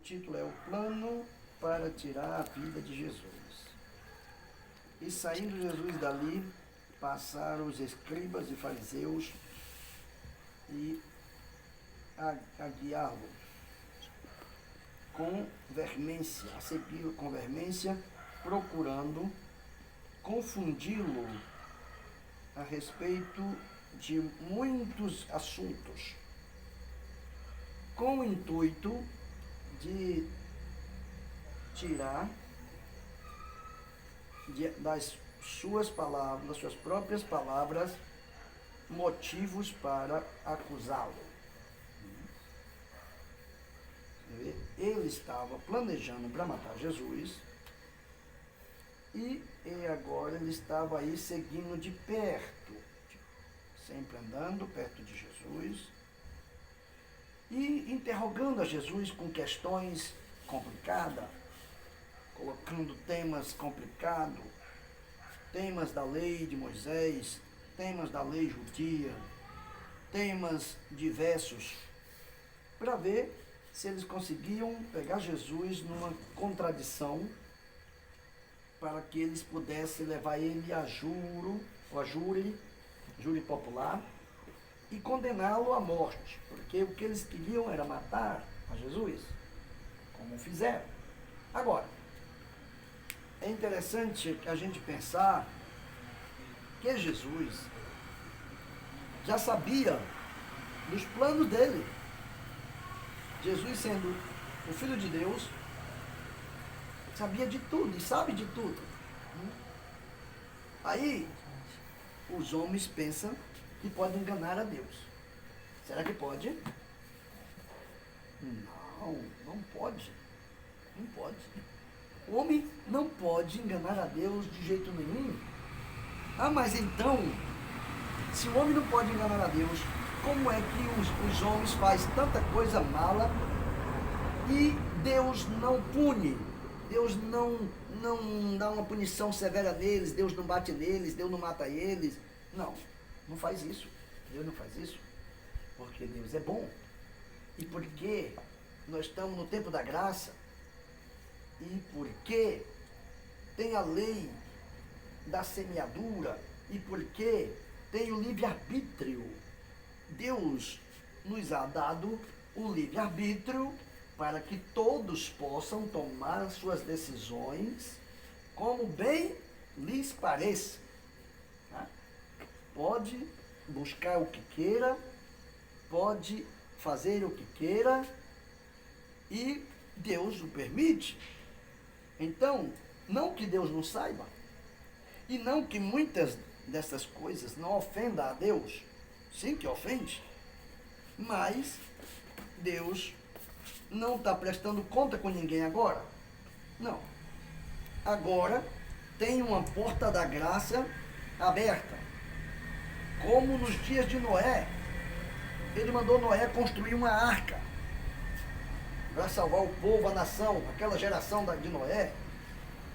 título é O Plano para Tirar a Vida de Jesus. E saindo Jesus dali, passaram os escribas e fariseus e a guiá-lo com veemência, a segui-lo com veemência, procurando confundi-lo a respeito de muitos assuntos, com o intuito de tirar das suas palavras, das suas próprias palavras, motivos para acusá-lo. Ele estava planejando para matar Jesus e agora ele estava aí seguindo de perto, sempre andando perto de Jesus e interrogando a Jesus com questões complicadas, colocando temas complicados, temas da lei de Moisés, temas da lei judia, temas diversos, para ver se eles conseguiam pegar Jesus numa contradição, para que eles pudessem levar ele a júri popular, e condená-lo à morte, porque o que eles queriam era matar a Jesus, como fizeram. Agora, é interessante a gente pensar que Jesus já sabia dos planos dele. Jesus, sendo o Filho de Deus, sabia de tudo e sabe de tudo. Aí, os homens pensam que podem enganar a Deus. Será que pode? Não pode. Não pode. O homem não pode enganar a Deus de jeito nenhum. Mas então, se o homem não pode enganar a Deus, como é que os homens fazem tanta coisa mala e Deus não pune? Deus não dá uma punição severa neles, Deus não bate neles, Deus não mata eles. Não faz isso. Deus não faz isso. Porque Deus é bom. E porque nós estamos no tempo da graça, e porque tem a lei da semeadura, e porque tem o livre-arbítrio. Deus nos ha dado o livre-arbítrio para que todos possam tomar suas decisões como bem lhes pareça. Pode buscar o que queira, pode fazer o que queira, e Deus o permite. Então, não que Deus não saiba, e não que muitas dessas coisas não ofendam a Deus, sim que ofende, mas Deus não está prestando conta com ninguém agora. Não. Agora tem uma porta da graça aberta. Como nos dias de Noé, ele mandou Noé construir uma arca para salvar o povo, a nação, aquela geração de Noé,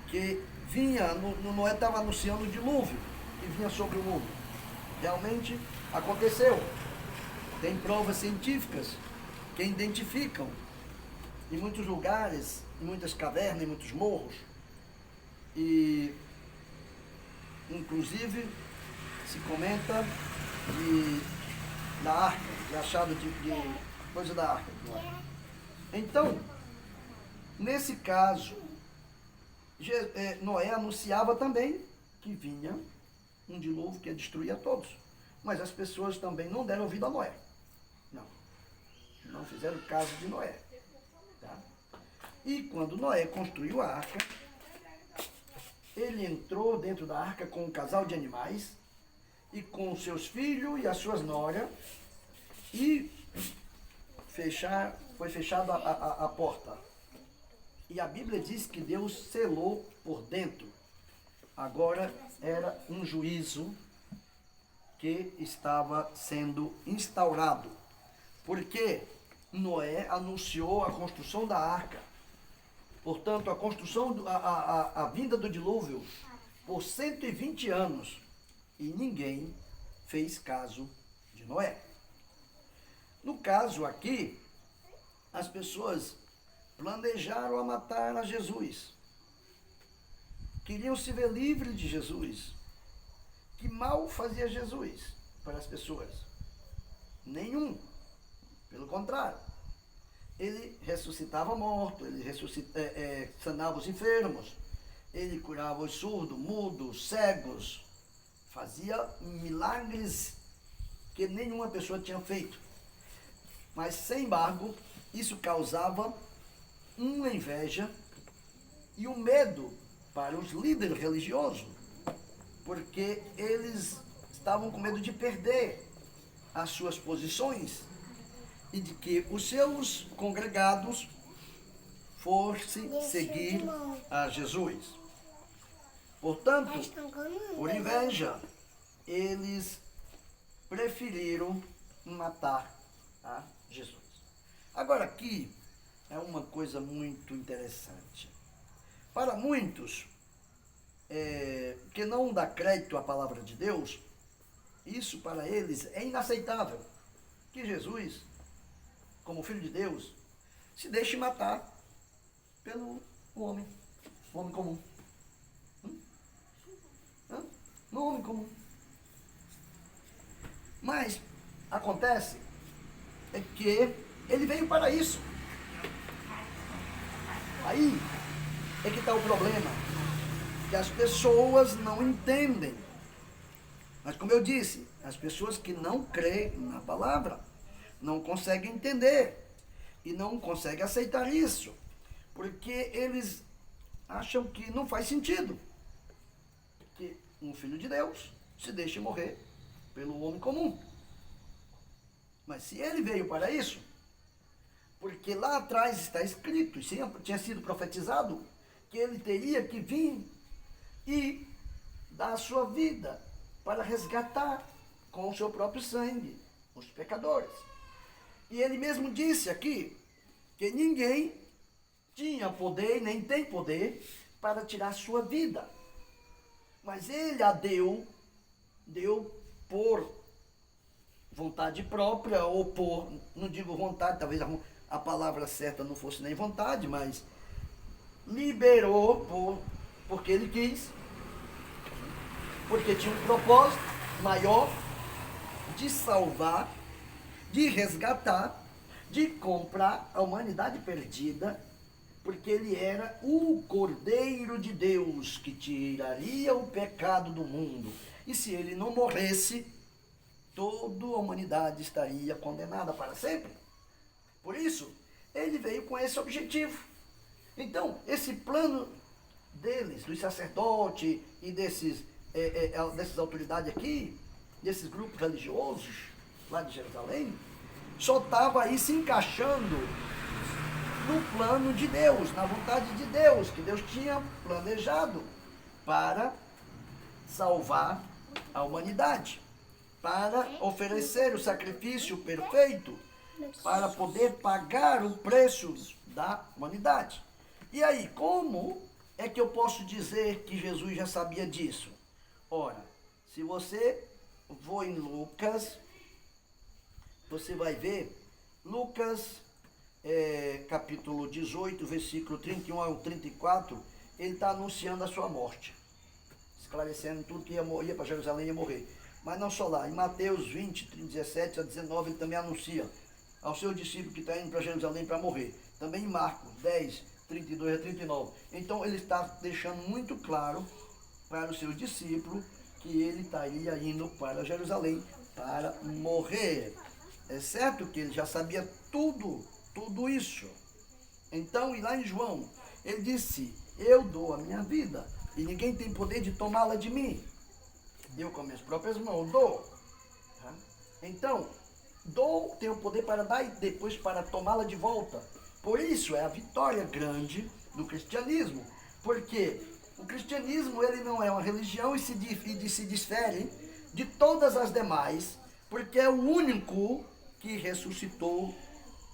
que vinha, Noé estava anunciando o dilúvio, que vinha sobre o mundo. Realmente aconteceu. Tem provas científicas que identificam em muitos lugares, em muitas cavernas, em muitos morros, e inclusive se comenta da arca, de achado de coisa da arca. Então, nesse caso, Noé anunciava também que vinha um dilúvio que ia destruir a todos. Mas as pessoas também não deram ouvido a Noé. Não fizeram caso de Noé. Tá? E quando Noé construiu a arca, ele entrou dentro da arca com um casal de animais e com seus filhos e as suas noras, e foi fechada a porta. E a Bíblia diz que Deus selou por dentro. Agora era um juízo que estava sendo instaurado, porque Noé anunciou a construção da arca. Portanto, a construção, a vinda do dilúvio por 120 anos, e ninguém fez caso de Noé. No caso aqui, as pessoas planejaram a matar a Jesus. Queriam se ver livre de Jesus. Que mal fazia Jesus para as pessoas? Nenhum. Pelo contrário. Ele ressuscitava morto, ele sanava os enfermos, ele curava os surdos, mudos, cegos, fazia milagres que nenhuma pessoa tinha feito. Mas, sem embargo, isso causava uma inveja e um medo para os líderes religiosos, porque eles estavam com medo de perder as suas posições e de que os seus congregados fossem seguir a Jesus. Portanto, por inveja, eles preferiram matar a Jesus. Agora aqui é uma coisa muito interessante. Para muitos que não dá crédito à palavra de Deus, isso para eles é inaceitável. Que Jesus, como Filho de Deus, se deixe matar pelo homem comum. No homem comum. Mas acontece é que ele veio para isso. Aí é que está o problema, que as pessoas não entendem. Mas como eu disse, as pessoas que não creem na palavra não conseguem entender e não conseguem aceitar isso, porque eles acham que não faz sentido que um filho de Deus se deixe morrer pelo homem comum. Mas se ele veio para isso, porque lá atrás está escrito, e sempre tinha sido profetizado, que ele teria que vir e dar a sua vida para resgatar com o seu próprio sangue os pecadores. E ele mesmo disse aqui que ninguém tinha poder, nem tem poder, para tirar sua vida. Mas ele a deu por vontade própria, ou por, não digo vontade, talvez a palavra certa não fosse nem vontade, mas liberou porque ele quis, porque tinha um propósito maior de salvar, de resgatar, de comprar a humanidade perdida, porque ele era o Cordeiro de Deus que tiraria o pecado do mundo. E se ele não morresse, toda a humanidade estaria condenada para sempre. Por isso, ele veio com esse objetivo. Então, esse plano deles, dos sacerdotes e dessas autoridades aqui, desses grupos religiosos lá de Jerusalém, só estava aí se encaixando no plano de Deus, na vontade de Deus, que Deus tinha planejado para salvar a humanidade, para oferecer o sacrifício perfeito, para poder pagar o preço da humanidade. E aí, como é que eu posso dizer que Jesus já sabia disso? Ora, se você for em Lucas, você vai ver Lucas capítulo 18, versículo 31 ao 34, ele está anunciando a sua morte, esclarecendo tudo que ia para Jerusalém e ia morrer. Mas não só lá, em Mateus 20, 17 a 19, ele também anuncia aos seus discípulos que estão indo para Jerusalém para morrer. Também em Marcos 10, 32 a 39. Então ele está deixando muito claro para os seus discípulos que ele estaria indo para Jerusalém para morrer. É certo que ele já sabia tudo isso. Então, e lá em João, ele disse: eu dou a minha vida e ninguém tem poder de tomá-la de mim. Eu com minhas próprias mãos dou. Então, tenho poder para dar e depois para tomá-la de volta. Por isso é a vitória grande do cristianismo. Porque o cristianismo, ele não é uma religião e se difere de todas as demais, porque é o único que ressuscitou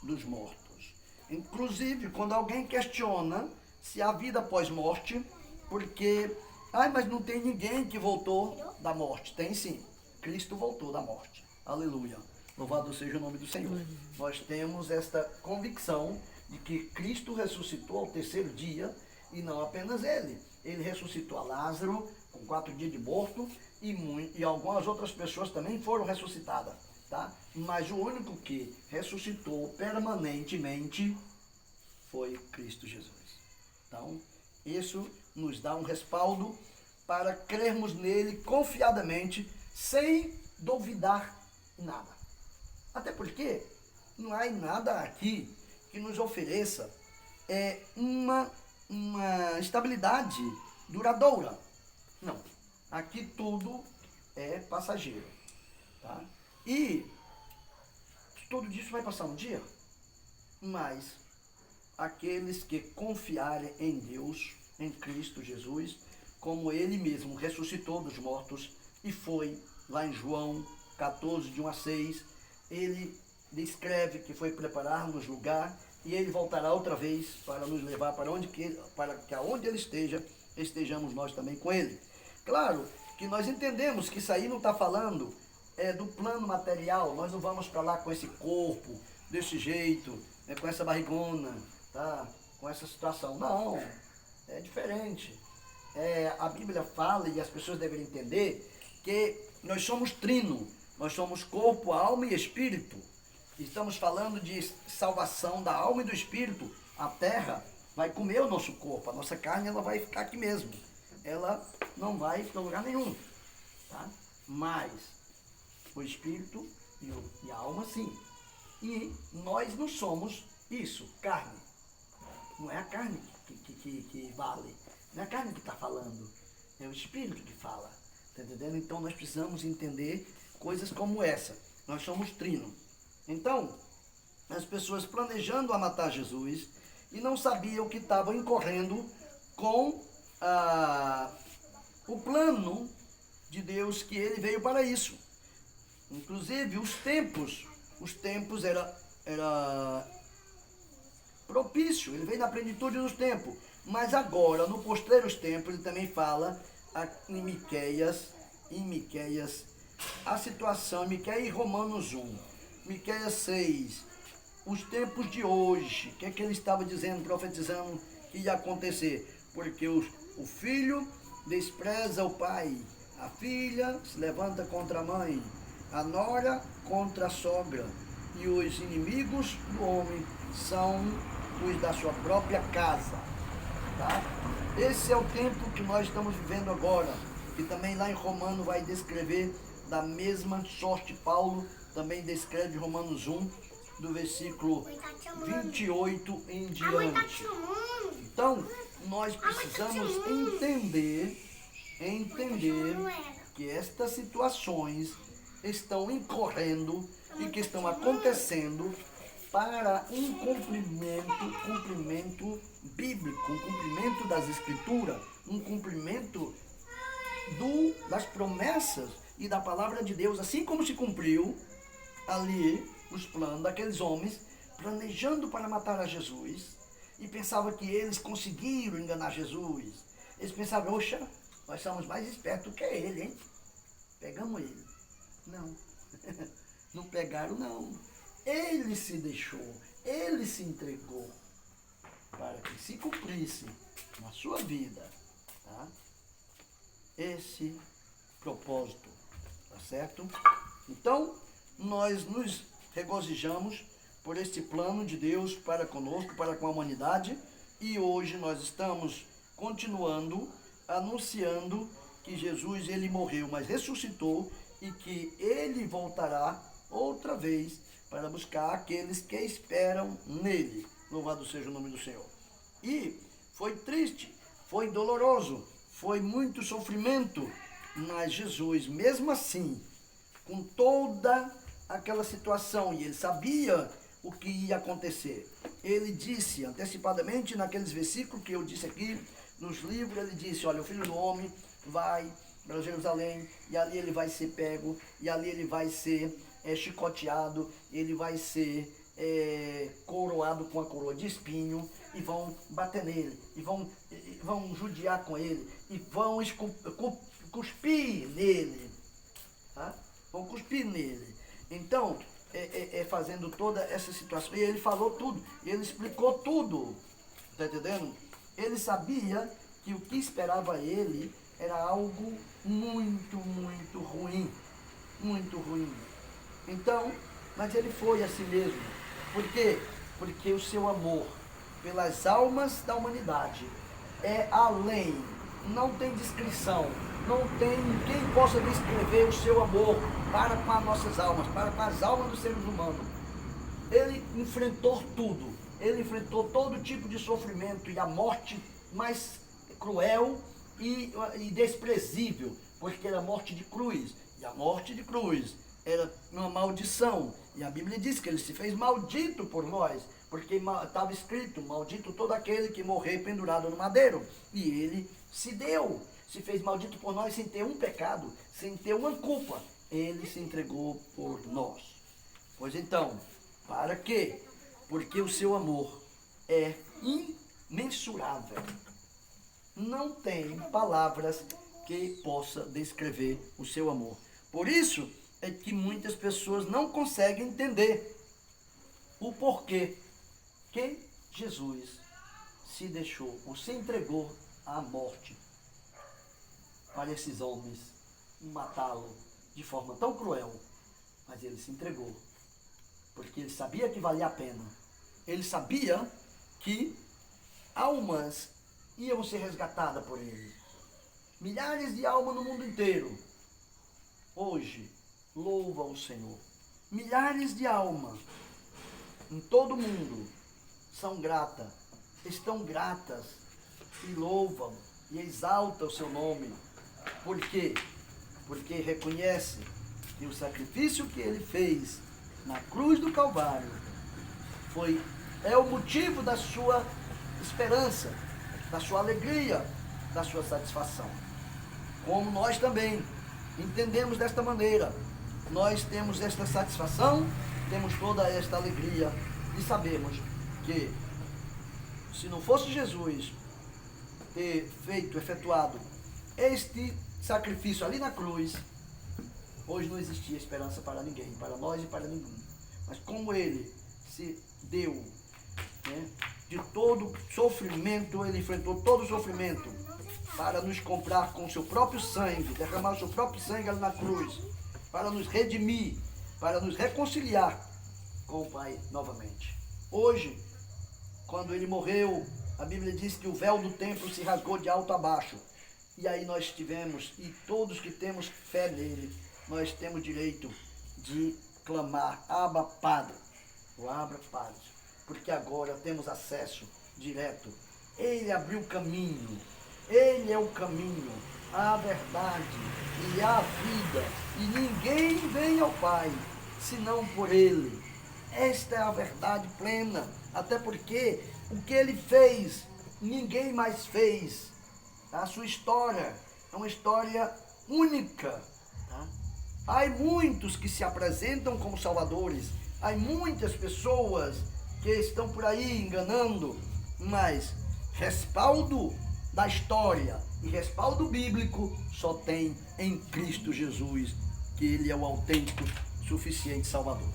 dos mortos. Inclusive, quando alguém questiona se há vida após morte, porque, mas não tem ninguém que voltou da morte. Tem sim, Cristo voltou da morte. Aleluia. Louvado seja o nome do Senhor. Nós temos esta convicção de que Cristo ressuscitou ao terceiro dia, e não apenas ele. Ele ressuscitou a Lázaro, com 4 dias de morto, e algumas outras pessoas também foram ressuscitadas. Tá? Mas o único que ressuscitou permanentemente foi Cristo Jesus. Então, isso nos dá um respaldo para crermos nele confiadamente, sem duvidar nada. Até porque não há nada aqui que nos ofereça uma estabilidade duradoura. Não. Aqui tudo é passageiro. Tá? E tudo isso vai passar um dia, mas aqueles que confiarem em Deus, em Cristo Jesus, como ele mesmo ressuscitou dos mortos e foi, lá em João 14, de 1 a 6, ele descreve que foi preparar-nos lugar e ele voltará outra vez para nos levar para que aonde ele esteja, estejamos nós também com ele. Claro que nós entendemos que isso aí não está falando do plano material. Nós não vamos para lá com esse corpo, desse jeito, com essa barrigona, tá? Com essa situação. Não, é diferente. A Bíblia fala, e as pessoas devem entender, que nós somos trino, nós somos corpo, alma e espírito. Estamos falando de salvação da alma e do espírito. A terra vai comer o nosso corpo, a nossa carne ela vai ficar aqui mesmo. Ela não vai para lugar nenhum. Tá? Mas o espírito e a alma sim. E nós não somos isso, carne. Não é a carne que vale. Não é a carne que está falando. É o espírito que fala. Tá entendendo? Então nós precisamos entender coisas como essa. Nós somos trino. Então, as pessoas planejando a matar Jesus e não sabiam que estavam incorrendo com o plano de Deus, que ele veio para isso. Inclusive os tempos era propício, ele veio na plenitude dos tempos. Mas agora, no postreiros tempos, ele também fala em Miqueias, a situação, Miqueias e Romanos 1. Miqueias 6, os tempos de hoje, o que é que ele estava dizendo, profetizando que ia acontecer? Porque o filho despreza o pai, a filha se levanta contra a mãe, a nora contra a sogra, e os inimigos do homem são os da sua própria casa. Tá? Esse é o tempo que nós estamos vivendo agora, e também lá em Romano vai descrever da mesma sorte. Paulo também descreve Romanos 1, do versículo 28 em diante. Então, nós precisamos entender que estas situações estão incorrendo e que estão acontecendo para um cumprimento bíblico, um cumprimento das Escrituras, um cumprimento das promessas e da palavra de Deus, assim como se cumpriu ali os planos daqueles homens planejando para matar a Jesus e pensavam que eles conseguiram enganar Jesus. Eles pensavam, oxa, nós somos mais espertos que ele, hein? Pegamos ele. Não, não pegaram não. Ele se deixou, ele se entregou para que se cumprisse na sua vida, tá? Esse propósito, tá certo? Então, nós nos regozijamos por este plano de Deus para conosco, para com a humanidade, e hoje nós estamos continuando, anunciando que Jesus, ele morreu, mas ressuscitou, e que ele voltará outra vez para buscar aqueles que esperam nele. Louvado seja o nome do Senhor. E foi triste, foi doloroso, foi muito sofrimento, mas Jesus, mesmo assim, com toda aquela situação, e ele sabia o que ia acontecer, ele disse antecipadamente naqueles versículos que eu disse aqui, nos livros, ele disse, olha, o Filho do Homem vai para Jerusalém, e ali ele vai ser pego, e ali ele vai ser chicoteado, ele vai ser coroado com a coroa de espinho, e vão bater nele, e vão judiar com ele, e vão cuspir nele, tá? Vão cuspir nele. Então, fazendo toda essa situação. E ele falou tudo, ele explicou tudo. Está entendendo? Ele sabia que o que esperava ele era algo muito, muito ruim. Muito ruim. Então, mas ele foi assim mesmo. Por quê? Porque o seu amor pelas almas da humanidade é além, não tem descrição, não tem quem possa descrever o seu amor para com as nossas almas, para com as almas dos seres humanos. Ele enfrentou tudo, ele enfrentou todo tipo de sofrimento e a morte mais cruel e desprezível, porque era a morte de cruz, e a morte de cruz era uma maldição, e a Bíblia diz que ele se fez maldito por nós, porque estava escrito, maldito todo aquele que morrer pendurado no madeiro, e ele se deu, se fez maldito por nós sem ter um pecado, sem ter uma culpa, ele se entregou por nós. Pois então, para quê? Porque o seu amor é imensurável, não tem palavras que possa descrever o seu amor. Por isso é que muitas pessoas não conseguem entender o porquê que Jesus se deixou, ou se entregou à morte para esses homens matá-lo de forma tão cruel. Mas ele se entregou, porque ele sabia que valia a pena. Ele sabia que almas iam ser resgatadas por ele. Milhares de almas no mundo inteiro hoje louvam o Senhor. Milhares de almas em todo o mundo são gratas, estão gratas e louvam e exaltam o seu nome. Por quê? Porque reconhece que o sacrifício que ele fez na cruz do Calvário é o motivo da sua esperança, da sua alegria, da sua satisfação. Como nós também entendemos desta maneira, nós temos esta satisfação, temos toda esta alegria e sabemos que se não fosse Jesus ter efetuado este sacrifício ali na cruz, hoje não existia esperança para ninguém, para nós e para ninguém. Mas como ele se deu, né, de todo sofrimento, ele enfrentou todo o sofrimento para nos comprar com o seu próprio sangue, derramar o seu próprio sangue ali na cruz, para nos redimir, para nos reconciliar com o Pai novamente. Hoje, quando ele morreu, a Bíblia diz que o véu do templo se rasgou de alto a baixo. E aí nós tivemos, e todos que temos fé nele, nós temos direito de clamar, Abba Padre, o Abba Padre, porque agora temos acesso direto. Ele abriu o caminho, ele é o caminho, a verdade e a vida, e ninguém vem ao Pai senão por ele. Esta é a verdade plena, até porque o que ele fez, ninguém mais fez. A sua história é uma história única. Tá? Há muitos que se apresentam como salvadores, há muitas pessoas que estão por aí enganando, mas respaldo da história e respaldo bíblico só tem em Cristo Jesus, que ele é o autêntico, suficiente Salvador.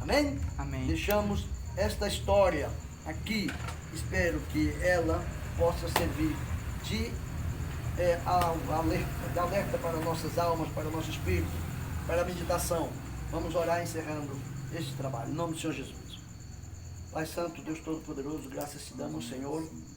Amém? Amém. Deixamos esta história aqui, espero que ela possa servir de alerta para nossas almas, para o nosso espírito, para a meditação. Vamos orar encerrando este trabalho, em nome do Senhor Jesus. Pai Santo, Deus Todo-Poderoso, graças te damos, Senhor.